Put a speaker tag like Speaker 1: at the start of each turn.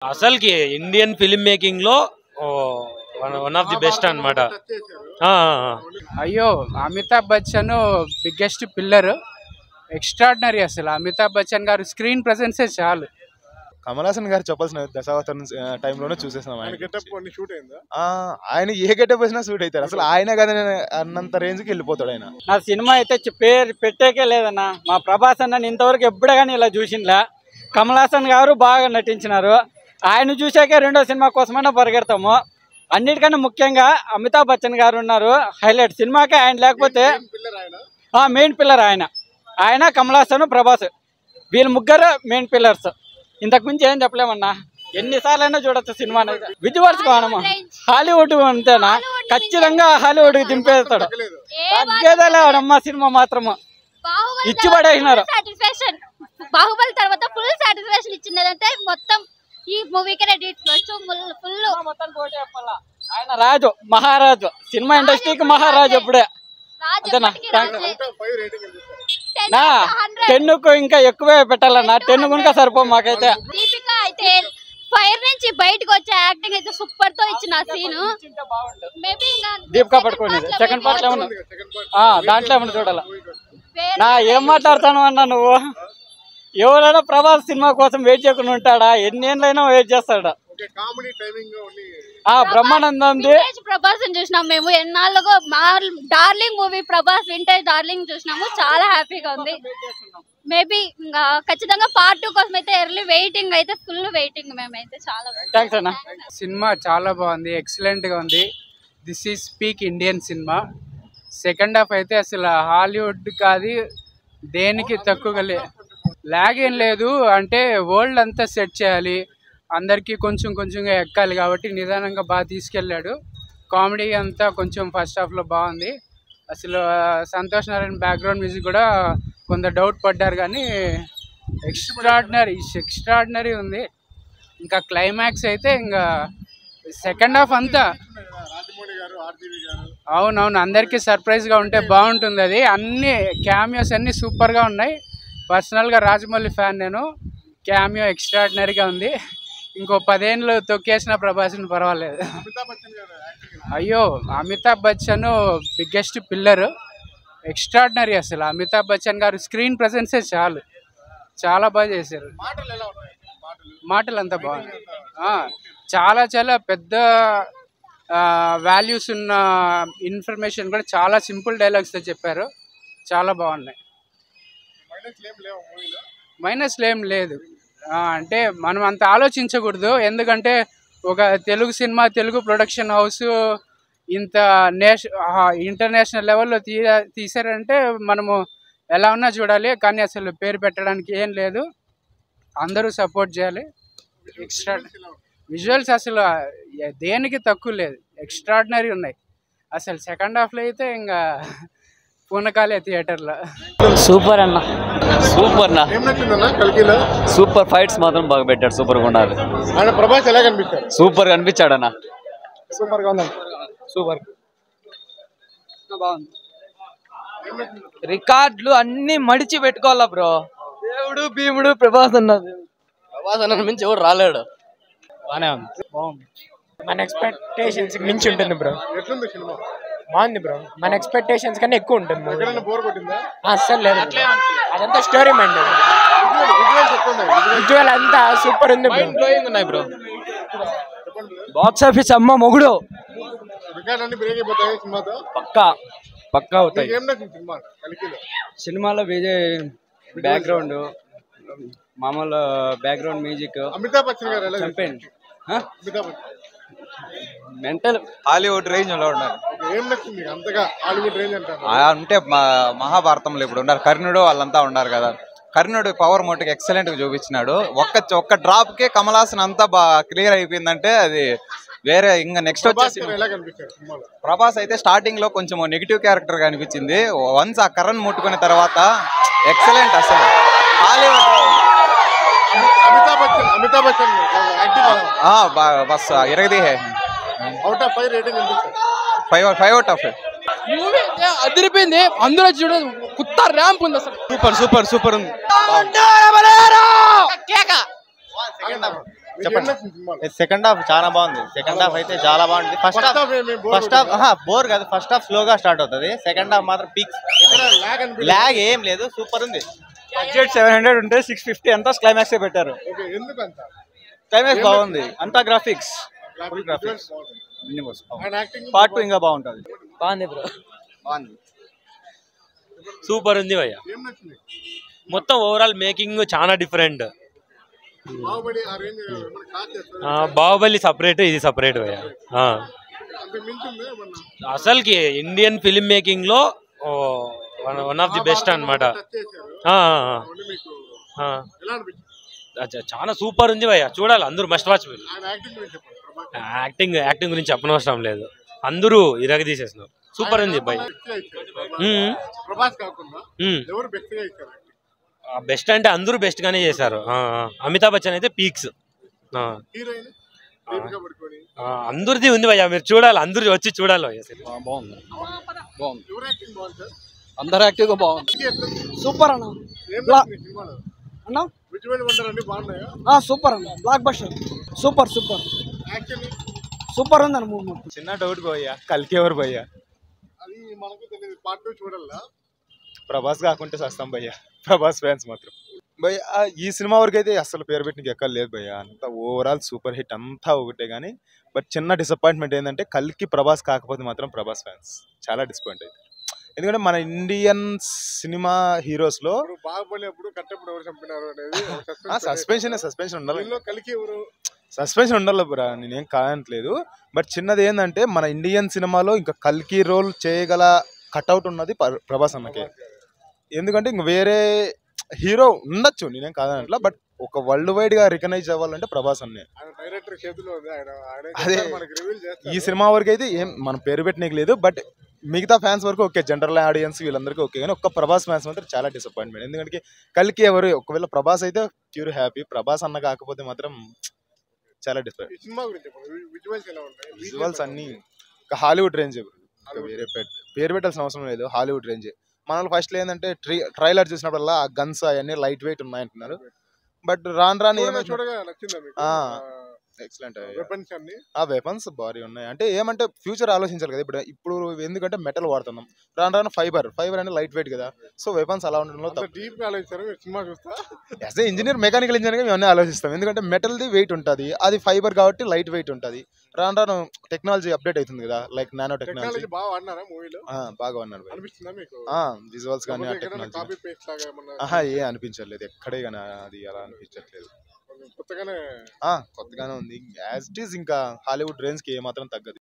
Speaker 1: అసలుకి Indian film making లో one of the best అన్నమాట.
Speaker 2: అయ్యో Amitabh Bachchan biggest pillar, extraordinary. అసలు అమితాబ్ బచ్చన్ గారు స్క్రీన్ ప్రెసెన్సే చాలు.
Speaker 3: కమల్ హాసన్ గారు చెప్పాల్సిన దశావతారం టైంలోనే చూసేసాం. ఆయన ఏ గెటప్ వేసినా సూట్ అవుతారు. అసలు ఆయన కదా అన్నంత రేంజ్ కి వెళ్ళిపోతాడు ఆయన.
Speaker 2: నా సినిమా అయితే పేరు పెట్టేకే లేదన్నా. మా ప్రభాస్ అన్న ఇంతవరకు ఎప్పుడే కానీ ఇలా చూసిండ్లా. కమల్ హాసన్ గారు బాగా నటించినారు. ఆయన చూసాకే రెండో సినిమా కోసమైనా పరిగెడతాము. అన్నిటికన్నా ముఖ్యంగా అమితాబ్ బచ్చన్ గారు ఉన్నారు హైలైట్ సినిమాకే. ఆయన లేకపోతే మెయిన్ పిల్లర్ ఆయన కమల్ హాసన్ ప్రభాస్ వీళ్ళు ముగ్గురు మెయిన్ పిల్లర్స్. ఇంతకు మించి ఏం చెప్పలేమన్నా. ఎన్నిసార్లు అయినా చూడొచ్చు సినిమా. విజువల్స్ కావడమా హాలీవుడ్ అంతేనా, ఖచ్చితంగా హాలీవుడ్ దింపేస్తాడు. తగ్గేదేలే అమ్మా సినిమా మాత్రము ఇచ్చి పడేసినారు.
Speaker 4: బాహుబలి తర్వాత ఫుల్ సాటిస్ఫాక్షన్ ఇచ్చిందంటే మొత్తం ఈ మూవీకి ఫుల్
Speaker 2: ఆయన రాజు, మహారాజు, సినిమా ఇండస్ట్రీకి మహారాజు. అప్పుడే అంతేనా? 10కు ఇంకా ఎక్కువే పెట్టాలన్నా. 10 కనుక సరిపో మాకైతే.
Speaker 4: దీపిక అయితే ఫైర్ నుంచి బయటకు వచ్చే యాక్టింగ్ అయితే సూపర్ తో ఇచ్చిన సీన్. మేబీ
Speaker 2: దీపిక పట్టుకునేది సెకండ్ పార్ట్ లో దాంట్లో ఏమన్నా చూడాల. ఏం మాట్లాడతాను అన్నా నువ్వు? ఎవరైనా ప్రభాస్ సినిమా కోసం వెయిట్ చేయకుండా ఉంటాడా? ఎన్నేళ్ళైనా వెయిట్ చేస్తాడా? బ్రహ్మానందం
Speaker 4: ప్రభాస్ చూసినాం మేము ఎన్నాళ్ళుగో. Darling movie Prabhas vintage darling చూసినాము, చాలా హ్యాపీగా ఉంది. మేబీ ఇంకా ఖచ్చితంగా పార్ట్ 2 కోసం అయితే ఎర్లీ వెయిటింగ్, అయితే ఫుల్ వెయిటింగ్ మేమైతే. చాలా
Speaker 2: థ్యాంక్స్ అన్న. సినిమా చాలా బాగుంది, ఎక్సలెంట్ గా ఉంది. This is peak Indian cinema. Second half అయితే అసలు హాలీవుడ్ కాదు దేనికి తక్కువగా లాగ్ ఏం లేదు. అంటే వరల్డ్ అంతా సెట్ చేయాలి, అందరికీ కొంచెం కొంచెంగా ఎక్కాలి కాబట్టి నిదానంగా బాగా తీసుకెళ్ళాడు. కామెడీ అంతా కొంచెం ఫస్ట్ హాఫ్లో బాగుంది. అసలు సంతోష్ నారాయణ బ్యాక్గ్రౌండ్ మ్యూజిక్ కూడా కొంత డౌట్ పడ్డారు, కానీ ఎక్స్ట్రాడినరీ ఉంది. ఇంకా క్లైమాక్స్ అయితే ఇంకా సెకండ్ హాఫ్ అంతా అవునవును అందరికీ సర్ప్రైజ్గా ఉంటే బాగుంటుంది. అది అన్ని క్యామియోస్ అన్నీ సూపర్గా ఉన్నాయి. పర్సనల్గా రాజమౌళి ఫ్యాన్ నేను. క్యామియో ఎక్స్ట్రాడినరీగా ఉంది. ఇంకో 10 ఏళ్ళు తొక్కేసిన ప్రభాస్ని పర్వాలేదు. అయ్యో Amitabh Bachchan biggest pillar, extraordinary. అసలు అమితాబ్ బచ్చన్ గారు స్క్రీన్ ప్రెసెన్సే చాలు, చాలా బాగా చేశారు. మాటలు అంతా బాగుంది. చాలా చాలా పెద్ద వాల్యూస్ ఉన్న ఇన్ఫర్మేషన్ కూడా చాలా సింపుల్ డైలాగ్స్తో చెప్పారు, చాలా బాగున్నాయి. మైనస్లు ఏం లేదు. అంటే మనం అంత ఆలోచించకూడదు. ఎందుకంటే ఒక Telugu cinema, Telugu production house ఇంత ఇంటర్నేషనల్ లెవెల్లో తీసారంటే మనము ఎలా ఉన్నా చూడాలి. కానీ అసలు పేరు పెట్టడానికి ఏం లేదు, అందరూ సపోర్ట్ చేయాలి. ఎక్స్ట్రా విజువల్స్ అసలు దేనికి తక్కువ లేదు, ఎక్స్ట్రాడినరీ ఉన్నాయి. అసలు సెకండ్ హాఫ్లో అయితే ఇంకా పూనకాలే థియేటర్లో.
Speaker 5: సూపర్ అన్న, సూపర్ నా సూపర్ ఫైట్స్ మాత్రం బాగా పెట్టాడు, సూపర్గా ఉండాలి.
Speaker 3: ప్రభాస్ ఎలా కనిపిస్తాడు?
Speaker 5: సూపర్ గా అనిపించాడు అన్న,
Speaker 3: సూపర్ గా ఉంది. సూపర్
Speaker 2: బాగుంది.
Speaker 6: రికార్డులు అన్ని మడిచి పెట్టుకోవాలా బ్రో. దేవుడు భీముడు ప్రభాస్ అన్న మించి ఎవరు రాలేడు.
Speaker 2: బాగానే ఉంది, బాగుంది. మన ఎక్స్పెక్టేషన్స్ మించి ఉంటుంది బ్రో.
Speaker 3: ఎట్లుంది సినిమా?
Speaker 2: బాగుంది బ్రో, మన ఎక్స్పెక్టేషన్స్ కన్నా ఎక్కువ ఉంటుంది.
Speaker 3: బోర్ కొట్టిందా?
Speaker 2: అస్సలు లేదు, అదంతా స్టోరీ మైండ్. విజువల్ అంతా సూపర్ ఉంది,
Speaker 6: బ్లోయింగ్ ఉన్నాయి బ్రో.
Speaker 5: బాక్స్ ఆఫీస్ అమ్మ మొగుడు
Speaker 3: రికార్డ్ బ్రేక్ అయిపోతాయి సినిమాతో,
Speaker 5: పక్కా అవుతాయి.
Speaker 6: సినిమాలో విజయ్ బ్యాక్గ్రౌండ్, మామూలు బ్యాక్గ్రౌండ్ మ్యూజిక్.
Speaker 3: అమితాబ్ బచ్చన్ గారు ఎలా
Speaker 6: చంపేయండి.
Speaker 5: మెంటల్
Speaker 7: హాలీవుడ్ రేంజ్ లో ఉన్నారు.
Speaker 3: ఏం నచ్చింది అంతగా హాలీవుడ్ రేంజ్ అంటారు?
Speaker 7: అంటే మహాభారతంలో ఇప్పుడు ఉన్నారు కర్ణుడు, వాళ్ళంతా ఉన్నారు కదా. కర్ణుడు పవర్ మోటికి ఎక్సలెంట్ గా చూపించినాడు. ఒక్క డ్రాప్ కే కమల్ హాసన్ అంతా క్లియర్ అయిపోయిందంటే అది వేరే. ఇంకా నెక్స్ట్ వచ్చేసి ప్రభాస్ అయితే స్టార్టింగ్ లో కొంచెం నెగిటివ్ క్యారెక్టర్ గా అనిపించింది. వన్స్ ఆ కరణ్ ముట్టుకున్న తర్వాత ఎక్సలెంట్. అసలు హాలీవుడ్
Speaker 3: अमिताभ बच्चन
Speaker 7: बस इरगदी है
Speaker 3: అవుట్ ఆఫ్ 5 రేటింగ్ ఎంత ఇస్తారు?
Speaker 7: 5 అవుట్ ఆఫ్.
Speaker 6: మూవీ అదిరిపోయింది. అందులో చూడ కొత్త ర్యాంప్ ఉంది. అసలు
Speaker 7: సూపర్ ఉంది.
Speaker 3: చెప్పండి.
Speaker 8: సెకండ్ హాఫ్ చాలా బాగుంది. సెకండ్ హాఫ్ అయితే చాలా బాగుంది. ఫస్ట్ హాఫ్ బోర్ కాదు. ఫస్ట్ హాఫ్ స్లోగా స్టార్ట్ అవుతుంది. సెకండ్ హాఫ్ మాత్రం పీక్స్. లాగ్ ఏం లేదు, సూపర్ ఉంది.
Speaker 2: బడ్జెట్ 700 ఉంటే 650 అంతా క్లైమాక్స్ పెట్టారు. క్లైమాక్స్ బాగుంది, అంతా గ్రాఫిక్స్, ఫుల్ గ్రాఫిక్స్. పార్ట్ 2 ఇంకా బాగుంటుంది.
Speaker 6: బాగుంది బ్రో,
Speaker 8: బాగుంది.
Speaker 1: సూపర్ ఉంది భయ్య. మొత్తం ఓవరాల్ మేకింగ్ చాలా డిఫరెంట్. బాహుబలి సపరేట్, ఇది సపరేట్ భయ్య. అసలుకి ఇండియన్ ఫిల్మ్ మేకింగ్ లో వన్ ఆఫ్ ది బెస్ట్ అనమాట. చాలా సూపర్ ఉంది భయ్య, చూడాలి అందరూ, మస్ట్ వాచ్. యాక్టింగ్ గురించి చెప్పనవసరం లేదు, అందరూ ఇరగ తీసేస్తున్నారు. సూపర్ ఉంది భయ్య. బెస్ట్ అంటే అందరూ బెస్ట్ గానే చేశారు. అమితాబ్ బచ్చన్ అయితే పీక్స్. అందరిది ఉంది భయ్య, మీరు చూడాలి, అందరు వచ్చి చూడాలి.
Speaker 2: బాగుంది, అందరు యాక్టివ్ గా బాగుంది. సూపర్ అన్న, సూపర్ అన్న, block buster, super super super ఉంది అన్న మూవీ.
Speaker 3: చిన్న డౌట్ పోయా, కల్కి ఎవరు పోయా? ప్రభాస్ కాకుంటే సస్తాం భయ్యా, ప్రభాస్ ఫ్యాన్స్ మాత్రం. భయ్య ఈ సినిమా వరకు అయితే అసలు పేరు పెట్టినకి ఎక్కడ లేదు భయ్య. అంతా ఓవరాల్ సూపర్ హిట్, అంతా ఒకటే. కానీ బట్ చిన్న డిసప్పాయింట్మెంట్ ఏంటంటే కల్కి ప్రభాస్ కాకపోతే మాత్రం ప్రభాస్ ఫ్యాన్స్ చాలా డిసప్పాయింట్ అవుతారు. ఎందుకంటే మన ఇండియన్ సినిమా హీరోస్ లో సస్పెన్షన్ ఉండాలి, సస్పెన్షన్ ఉండాలి బ్రా, నేనేం కాదట్లేదు. బట్ చిన్నది ఏంటంటే మన ఇండియన్ సినిమాలో ఇంకా కల్కి రోల్ చేయగల కట్అవుట్ ఉన్నది ప్రభాస్ అన్నకే. ఎందుకంటే ఇంక వేరే హీరో ఉండొచ్చు, నేనేం కాదనట్లా, బట్ ఒక వరల్డ్ వైడ్ గా రికగ్నైజ్ అవ్వాలంటే ప్రభాస్ అన్నే. అదే ఈ సినిమా వరకు అయితే ఏం మనం పేరు పెట్టడానికి లేదు. బట్ మిగతా ఫ్యాన్స్ వరకు ఓకే, జనరల్ ఆడియన్స్ వీళ్ళందరికీ ఓకే. కానీ ఒక్క ప్రభాస్ ఫ్యాన్స్ మాత్రం చాలా డిసప్పాయింట్మెంట్. ఎందుకంటే కల్కి ఎవరు, ఒకవేళ ప్రభాస్ అయితే ప్యూర్ హ్యాపీ, ప్రభాస్ అన్న కాకపోతే మాత్రం చాలా డిసప్పాయింట్. విజువల్స్ అన్ని హాలీవుడ్ రేంజ్, వేరే పేరు పెట్టాల్సిన అవసరం లేదు, హాలీవుడ్ రేంజ్. మన ఫస్ట్ లో ఏంటంటే ట్రైలర్ చూసినప్పుడల్లా ఆ గన్స్ అవన్నీ లైట్ వెయిట్ ఉన్నాయంటున్నారు. బట్ రాను ఎక్సలెంట్, ఆ వెపన్స్ భారీ ఉన్నాయి. అంటే ఏమంటే ఫ్యూచర్ ఆలోచించాలి కదా. ఇప్పుడు ఎందుకంటే మెటల్ వాడుతున్నాం, రాను ఫైబర్ అనేది లైట్ వెయిట్ కదా. సో వెపన్స్ అలా ఉండడంలో as a engineer, mechanical engineer మేము అన్నీ ఆలోచిస్తాం. ఎందుకంటే మెటల్ది వెయిట్ ఉంటుంది, అది ఫైబర్ కాబట్టి లైట్ వెయిట్ ఉంటుంది. రాను టెక్నాలజీ అప్డేట్ అవుతుంది కదా, లైక్ నానో టెక్నాలజీ. బాగా అన్నారు విజువల్స్ కానీ ఏ అనిపించట్లేదు ఎక్కడే కానీ, అది అలా అనిపించట్లేదు. కొత్తగానే ఉంది యాజ్ ఇట్ ఈస్. ఇంకా హాలీవుడ్ రేంజ్ కి ఏమాత్రం తగ్గదు.